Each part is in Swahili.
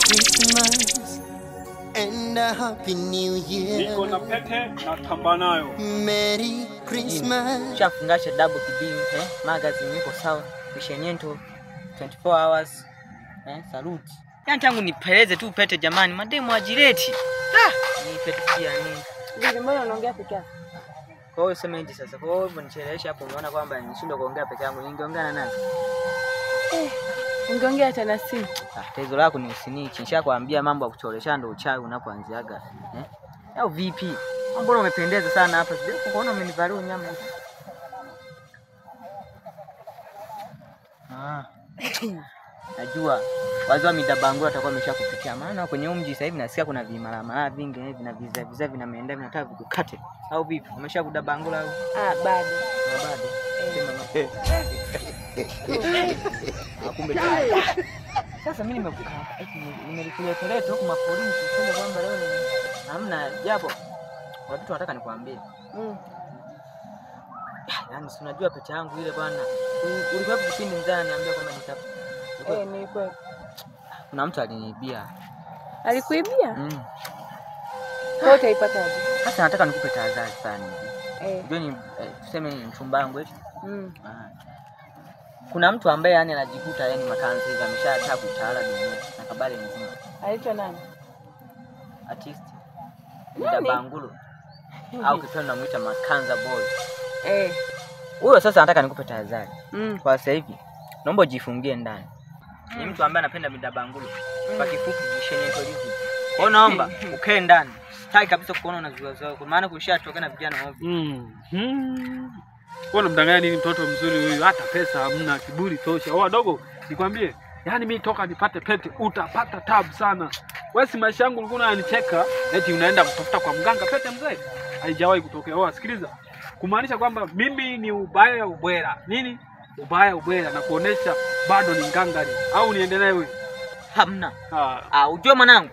Christmas and a happy new year. Niko na pete na tamba nayo. Merry Christmas. Shafungasha double kibimu, magazine niko sawa. Mishenyento 24 hours. Salute. Yani tangu nipeleze tu pete jamani, mademu ajireti. Ni pete pia nini? Ndio mbona unaongea peke yako? Kwa hiyo sema hivi sasa. Kwa hiyo nichelewesha hapo unaona kwamba nishindwe kuongea peke yangu. Ningeongea na nani? Ungeongea hata na simu. Tatizo lako ni usinichi. Nishakwambia mambo ya kucholesha ndio uchawi unapoanziaga. Au vipi? Mbona umependeza sana hapa? Sije kuona umenivalia nyama hivi. Najua wazee wa midabangula atakuwa ameshakupikia. Maana kwenye mji sasa hivi nasikia kuna vimara vingi hivi na viza vinameenda vinataka vikukate. Au vipi? Umeshakudabangula au? Bado. Bado. Kumbe. Sasa mimi nimekukaa nimelikuletea huko mapolisi kusema kwamba leo hamna japo. Watu wanataka nikwambie. Yaani si unajua pete yangu ile bwana. Ulikuwa kipindi mzana niambia kwamba nitapa. Nilikuwa. Kuna mtu aliniibia. Alikuibia? Wewe utaipataje? Sasa nataka nikupe tahadhari sana hivi. Ndio tuseme ni mchumba wangu eti. Kuna mtu ambaye yani anajikuta yani makanzi hivi ameshataka kutawala dunia na kabale nzima. Anaitwa nani? Artist. Midabangulu. Au kitendo namuita Makanza boy. Huyo sasa nataka nikupe tahadhari. Kwa sasa hivi naomba ujifungie ndani. Ni mtu ambaye anapenda midabangulu. Kwa kifupi Mishenyento hivi. Kwa naomba ukae ndani. Sitaki kabisa kuona unaziwaza kwa maana kushatoka na vijana ovyo. Wewe unamdanganya nini mtoto mzuri huyu? Hata pesa hamna, kiburi tosha. Wadogo, nikwambie, yani mimi toka nipate pete utapata tabu sana. Wewe si maisha yangu ulikuwa unanicheka, eti unaenda kutafuta kwa mganga pete mzee. Haijawahi kutokea. Sikiliza. Kumaanisha kwamba mimi ni ubaya ubwela. Nini? Ubaya ubwela na kuonesha bado ni ngangari. Au niendelee wewe? Hamna. Unajua mwanangu?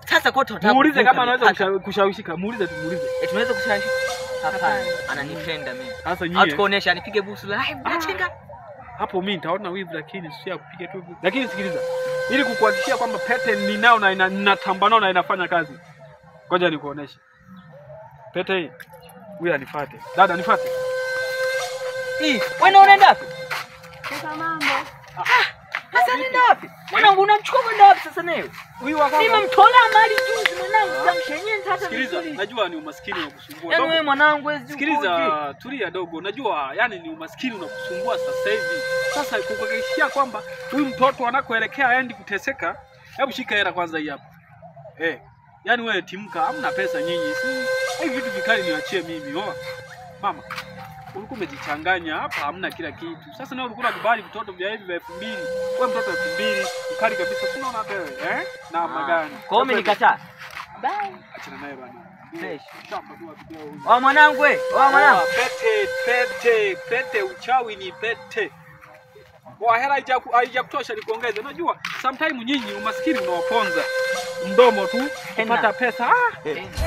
Sasa kwa total. Muulize kama anaweza kushawishika. Muulize. Tunaweza kushawishika. Hapana, ananipenda mimi. Sasa nyie. Atakuonesha anipige busu live. Achinga. Hapo mimi nitaona wivu lakini sio kupiga tu. Lakini sikiliza. Ili kukuhakikishia kwamba pete ninao na ninatamba nao na inafanya kazi. Ngoja nikuoneshe. Pete hii. Huyu anifuate. Dada nifuate. Wewe unaenda wapi? Sasa mambo. Sasa nenda wapi? Mwanangu unamchukua kwenda wapi sasa nawe? Huyu wa kwanza. Nimemtola mali juzi mwanangu zamshenyeni sasa. Sikiliza, najua ni umaskini unakusumbua. Yaani wewe mwanangu wewe sikiliza, tulia dogo. Najua yani ni umaskini unakusumbua sasa hivi. Sasa kukuhakikishia kwamba huyu mtoto anakoelekea aendi kuteseka, hebu shika hela kwanza hii hapa. Yaani wewe timka, hamna pesa nyinyi. Hivi vitu vikali niachie mimi. Mama, ulikuwa umejichanganya hapa, hamna kila kitu. Sasa nawe ulikuwa unakubali vitoto vya hivi vya 2000. Wewe mtoto wa 2000, ukali kabisa. Unaona hata wewe, na magani. Kwa hiyo nikataa. Bye. Achana naye bwana. Fresh. Chapa tu video huyu. Mwanangu wewe, mwanangu. Pete uchawi ni pete. Kwa hela haijakutosha nikuongeze. Unajua sometimes nyinyi umaskini unawaponza. Mdomo tu kupata pesa.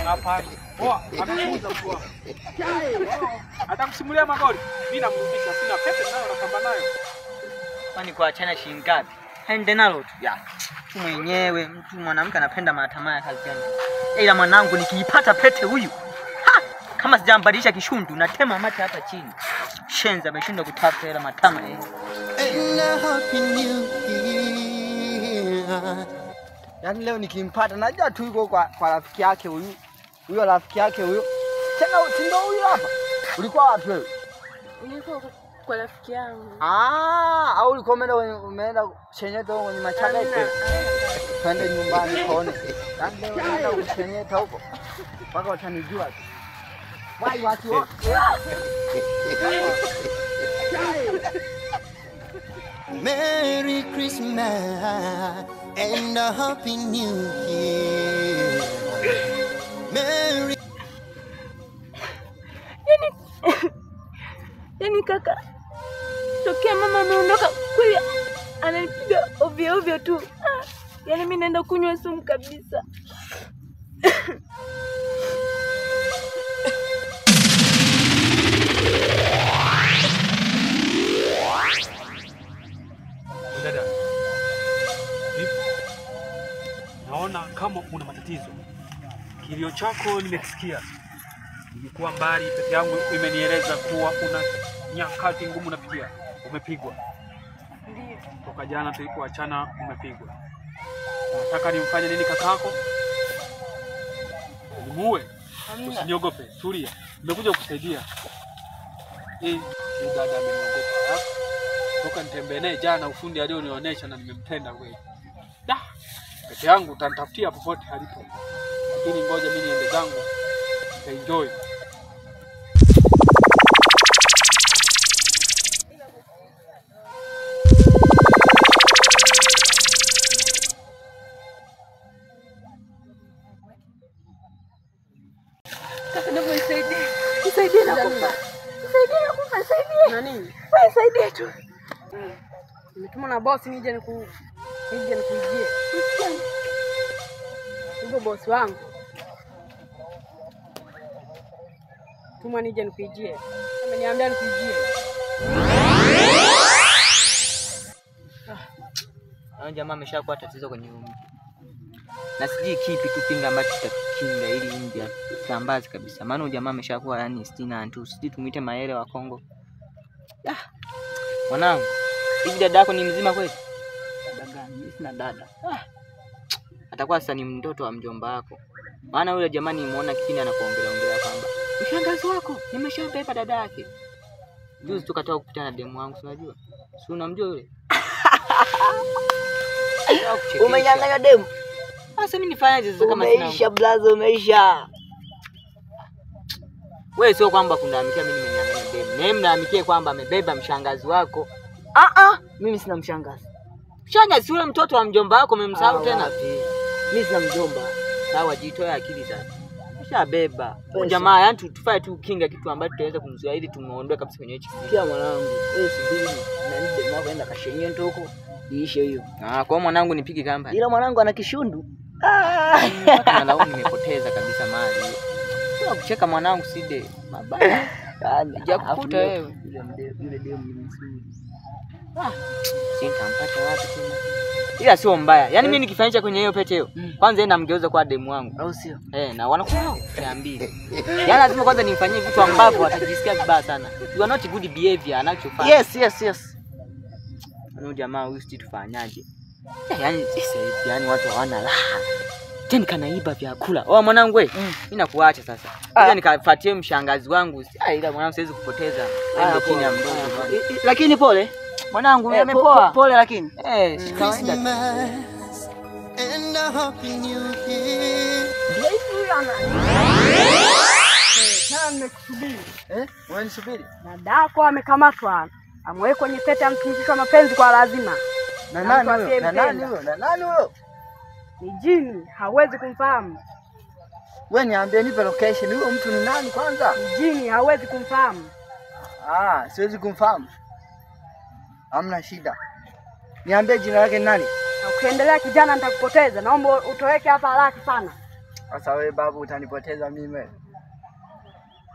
Hapa. Anakuuza kwa. Atakusimulia magoli. Mimi namrudisha, sina pete nayo natamba nayo. Kwani kwa achana shilingi ngapi? Hende nalo tu. Tu mwenyewe mtu mwanamke anapenda matamaa ya kazi gani? Ila mwanangu nikiipata pete huyu. Kama sijambadilisha kishundu natema mate hapa chini. Shenza ameshindwa kutafuta hela matama And a happy new year. Yaani leo nikimpata najua tu yuko kwa rafiki yake huyu. Huyo rafiki yake huyo. Tena ndio huyo hapa. Ulikuwa wapi wewe? Nilikuwa kwa rafiki yangu. Au ulikuwa umeenda Shenyento kwenye machaka hivi? Twende nyumbani kaone. Yaani leo unaenda Shenyento huko. Mpaka watanijua tu. Wai watu wote. Merry Christmas and a happy new year. Merry. Yani kaka, tokea mama ameondoka kweli ananipiga ovyo tu. Yani mimi naenda kunywa sumu kabisa. Dada. kuna matatizo. Kilio chako nimekisikia. Nilikuwa mbali, pete yangu imenieleza kuwa una nyakati ngumu unapitia. Umepigwa. Ndio. Toka jana tulipoachana umepigwa. Unataka nimfanye nini kakako? Nimuue? Usiniogope, tulia. Nimekuja kukusaidia. Ni dada ameniogopa hapa. Toka nitembee naye jana ufundi alionionyesha na nimempenda kweli. Da. Pete yangu utanitafutia popote halipo. Lakini ngoja mimi niende zangu. Enjoy. Nisaidie na kufa. Nisaidie. Na nini? Wewe nisaidie tu. Nimetuma na boss nije nikujie. Ndio boss wangu. Tuma nije nikujie. Ameniambia nikujie. Jamaa ameshakuwa tatizo kwenye umri. Na sijui kipi kipinga ambacho tutakinga ili India sambazi kabisa. Maana jamaa ameshakuwa yani 60 tu. Sijui tumuite Maele wa Kongo. Mwanangu, hivi dada yako ni mzima kweli? Dada gani? Sina dada. Atakuwa sasa ni mtoto wa mjomba wako. Maana yule jamaa nimeona kipindi anakuongelea kwamba mshangazi wako nimeshampeleka dada yake. Juzi tukatoka kukutana na demu wangu, si unajua? Si unamjua yule? Umenyang'anya demu? Sasa mimi nifanyaje sasa kama sina? Umeisha blaza, umeisha. Wewe sio kwamba kundaamikia mimi nimenyang'anya demu. Naye mnaamikie kwamba amebeba mshangazi wako. Mimi sina mshangazi. Mshangazi yule mtoto wa mjomba wako umemsahau tena? Mimi sina mjomba. Sawa, jitoe akili sasa. Ushabeba. Jamaa yani tufae tu kinga kitu ambacho tutaweza kumzuia ili tumuondoe kabisa kwenye hichi. Sikia mwanangu, wewe subiri na nide mwako enda kashenye ndoko. Iishe hiyo. Kwa mwanangu nipige kamba. Ila mwanangu ana kishundu. Na lao nimepoteza kabisa mali. Sio kucheka mwanangu side mabaya. Hajakukuta wewe. Yule demu ni mzuri. Sitampata wapi tena. Ila sio mbaya. Yaani mimi nikifanyisha kwenye hiyo pete hiyo, kwanza yeye namgeuza kwa demu wangu. Au sio? Na wanakuwa niambie. Yaani lazima kwanza nimfanyie vitu ambavyo watajisikia vibaya sana. You are not good behavior anachofanya. Yes. Huyu jamaa huyu sisi tufanyaje? Yaani sisi yani watu hawana raha. Tena kanaiba vyakula. Mwanangu wewe, mimi nakuacha sasa. Ngoja nikafuatie mshangazi wangu. Ila mwanangu siwezi kupoteza. Ndio chini ya mdogo. Lakini pole. Mwanangu mimi amepoa. Pole lakini. Kawaida. And a happy new year. Nimekusubiri. Wewe nisubiri. Dadako amekamatwa. Amewekwa kwenye pete amtumikishwa mapenzi kwa lazima. Na nani huyo? Ni jini, hawezi kumfahamu. Wewe niambie nipe location. Huyo mtu ni nani kwanza? Ni jini, hawezi kumfahamu. Siwezi kumfahamu. Hamna shida. Niambie jina lake ni nani? Na ukiendelea kijana nitakupoteza. Naomba utoweke hapa haraka sana. Sasa wewe babu utanipoteza mimi.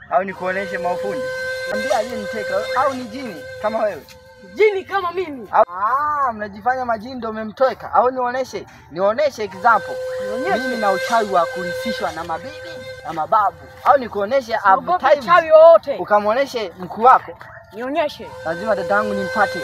Au nikuoneshe maufundi? Niambie aliyeniteka au ni jini kama wewe? Jini kama mimi. Mnajifanya majini ndio umemtoeka au nionyeshe example. Mimi na uchawi wa kurithishwa na mabibi na mababu. Au nikuoneshe advertise uchawi wote. Ukamuoneshe mkuu wako. Nionyeshe. Lazima dadangu nimpate.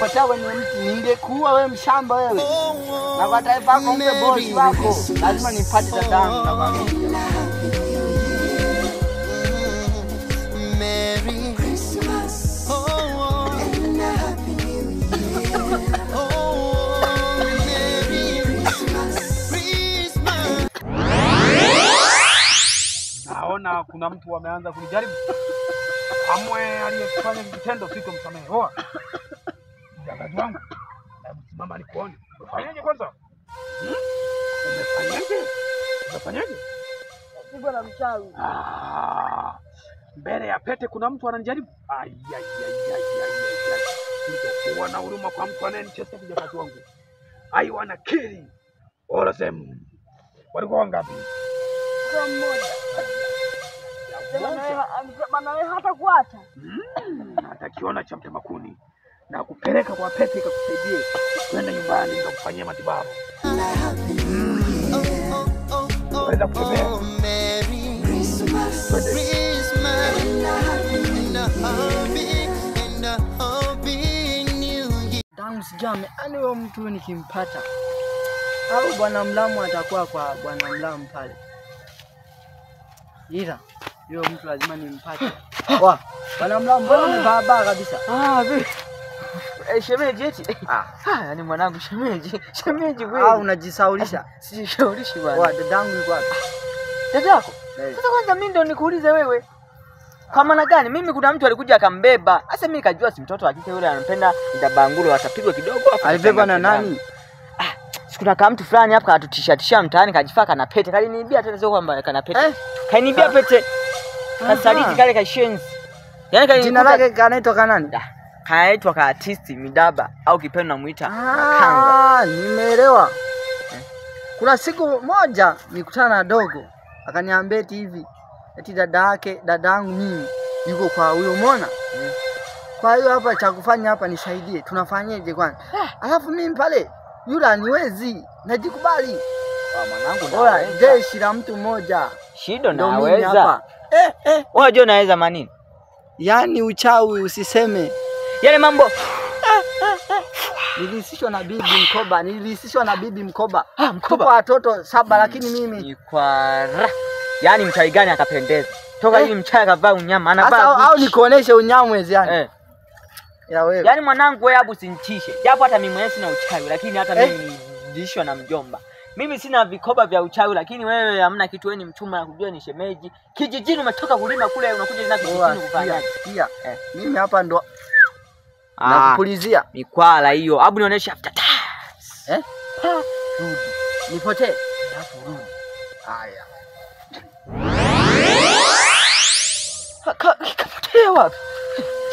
Patawe ni mtu ningekuwa wewe mshamba wewe. Na kwa taifa yako mpe boss wako. Lazima nipate dadangu na kwambia. Merry Christmas. And a happy new year. Merry Christmas. Naona kuna mtu ameanza kunijaribu. Amwe aliyefanya kitendo sitomsamehe. Mjakazi wangu. Mama nikuone. Ufanyaje kwanza? Umefanyaje? Siko na mchawi. Mbele ya pete kuna mtu ananijaribu. Ndio na huruma kwa mtu anayenicheza mjakazi wangu. I wanna kill all of them. Walikuwa wangapi? Kwa mmoja. Sema naye hata kuacha. atakiona cha mtema kuni na kupeleka kwa pete ikakusaidie kwenda nyumbani nikakufanyia matibabu. Wenda kutembea. Tangu sijame, ani huyo mtu nikimpata au bwana Mlamu atakuwa kwa bwana Mlamu pale. Ila huyo mtu lazima nimpate. Wa bwana Mlamu mbona umevaa kabisa? Shemeji eti. Yaani mwanangu shemeji wewe. Unajisaulisha. Sijishaulishi bwana. Wa dadangu yuko wapi? Dadako? Sasa kwanza mimi ndo nikuulize wewe. Kwa maana gani? Mimi kuna mtu alikuja akambeba. Sasa mimi nikajua si mtoto wa kike yule anampenda Ndabangulo atapigwa kidogo hapo. Alibeba na nani? Sikuna kama mtu fulani hapa katutisha mtaani kajifaka na pete. Kaliniibia tena sio kwamba kana pete. Kainiibia pete. Kasaliti kale ka shenzi. Yaani jina lake kanaitwa kanani? Kanaitwa ka artist Midaba au kipendo namuita Makanga. Nimeelewa. Kuna siku moja nikutana na dogo akaniambia hivi eti dadangu mimi yuko kwa huyo Mona. Kwa hiyo hapa cha kufanya hapa nisaidie. Tunafanyaje kwanza? Alafu mimi pale yule aniwezi, najikubali. Mwanangu naweza. Jeshi la mtu mmoja. Shido naweza. Unajua naweza manini? Yaani uchawi usiseme. Yale mambo Nilisishwa na bibi mkoba. Mkoba watoto 7 lakini mimi ni kwara. Yaani mchai gani akapendeza? Toka hii mchai akavaa unyama anavaa au nikuoneshe unyamwezi yani. Ya wewe. Yaani mwanangu wewe hebu usinitishe. Japo hata mimi mwenyewe sina uchawi lakini hata mimi nilishwa na mjomba. Mimi sina vikoba vya uchawi lakini wewe hamna kitu, wewe ni mchuma na kujua ni shemeji. Kijijini umetoka kulima kule unakuja tena kijijini kufanya. Pia. Mimi hapa ndo nakupulizia mikwala hiyo. Hebu nionyeshe after. Rudi. Nipotee. Rudi. Haya. Kapotea wapi?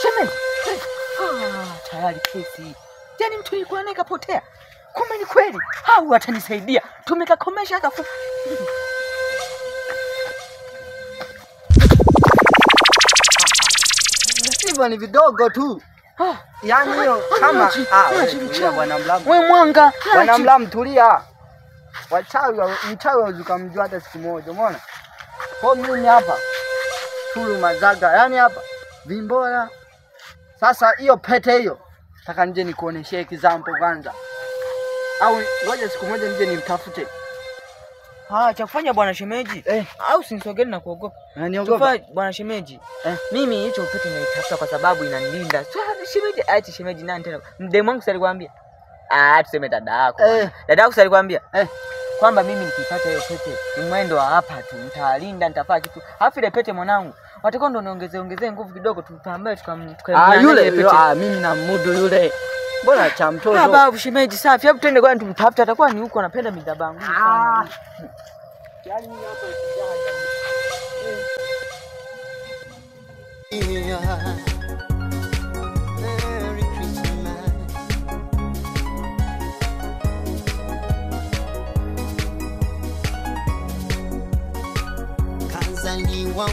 Shemeji. Tayari kesi. Yaani mtu yuko naye kapotea. Kumbe ni kweli. Au atanisaidia. Tumekakomesha hata hivyo ni vidogo tu. Yaani hiyo kama bwana Mlamu. Wewe mwanga. Bwana Mlamu tulia. Mchawi ukamjua hata siku moja, umeona? Kwa mimi hapa Tulu Mazaga, yaani hapa Vimbora. Sasa hiyo pete hiyo nataka nje nikuoneshe example kwanza. Au ngoja siku moja nje nimtafute. Cha kufanya bwana shemeji. Au sinisogeni na kuogopa. Niogopa bwana shemeji. Mimi hicho pete nilitafuta kwa sababu inanilinda. Shemeji ati shemeji nani tena? Mdemu wangu alikwambia. Tuseme dada yako. Dada yako alikwambia. Kwamba mimi nikipata hiyo pete ni mwendo wa hapa tu, nitalinda, nitafanya kitu. Alafu ile pete mwanangu, watakao ndo niongezee nguvu kidogo tupambane yule mimi na mudu yule. Mbona cha mtoto? Babu shemeji safi. Hebu twende kwani tumtafuta, atakuwa ni huko anapenda Midabangu sana. Yaani hapa kijana. Merry Christmas. Kazaliwa